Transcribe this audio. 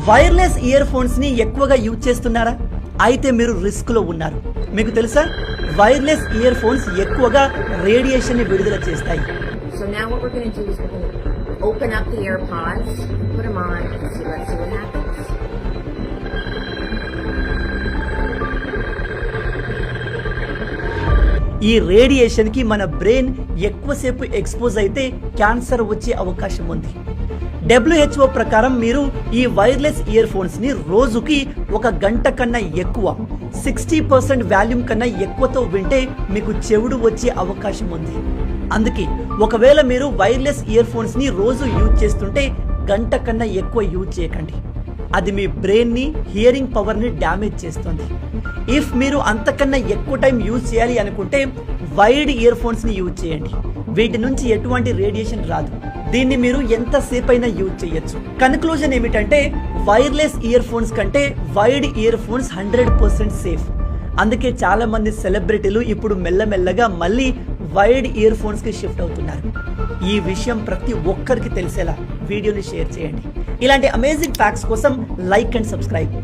Wireless ear phones ని ఎక్కువగా use చేస్తున్నారా? అయితే మీరు రిస్క్ లో ఉన్నారు. మీకు తెలుసా, వైర్లెస్ ఇయర్ ఫోన్స్ ఎక్కువగా రేడియేషన్ ని విడుదల చేస్తాయి. So now what we're going to do is we're going to open up the AirPods, put them on, and let's see what happens. ఈ రేడియేషన్ కి మన బ్రెయిన్ ఎక్కువసేపు ఎక్స్పోజ్ అయితే క్యాన్సర్ వచ్చే అవకాశం ఉంది. WHO ప్రకారం మీరు ఈ వైర్లెస్ ఇయర్ ఫోన్స్ ని రోజుకి 1 గంట కన్నా ఎక్కువ 60% వాల్యూమ్ కన్నా ఎక్కువతో వింటే మీకు చెవుడు వచ్చే అవకాశం ఉంది. అందుకే ఒకవేళ మీరు వైర్లెస్ ఇయర్ ఫోన్స్ ని రోజు యూజ్ చేస్తుంటే గంట కన్నా ఎక్కువ యూజ్ చేయకండి. అది మీ బ్రెయిన్ ని, హియరింగ్ పవర్ ని డ్యామేజ్ చేస్తుంది. ఇఫ్ మీరు అంతకన్నా ఎక్కువ టైం యూజ్ చేయాలి అనుకుంటే వైడ్ ఇయర్ ఫోన్స్ ని యూజ్ చేయండి. వీటి నుంచి ఎటువంటి రేడియేషన్ రాదు. దీన్ని మీరు ఎంతసేపు అయినా యూజ్ చేయొచ్చు. కన్క్లూజన్ ఏమిటంటే వైర్లెస్ ఇయర్ ఫోన్స్ కంటే వైడ్ ఇయర్ ఫోన్స్ 100% సేఫ్. అందుకే చాలా మంది సెలబ్రిటీలు ఇప్పుడు మెల్లమెల్లగా మళ్ళీ వైడ్ ఇయర్ ఫోన్స్ కి షిఫ్ట్ అవుతున్నారు. ఈ విషయం ప్రతి ఒక్కరికి తెలిసేలా వీడియోని షేర్ చేయండి. ఇలాంటి అమేజింగ్ ఫ్యాక్ట్స్ కోసం లైక్ అండ్ సబ్స్క్రైబ్.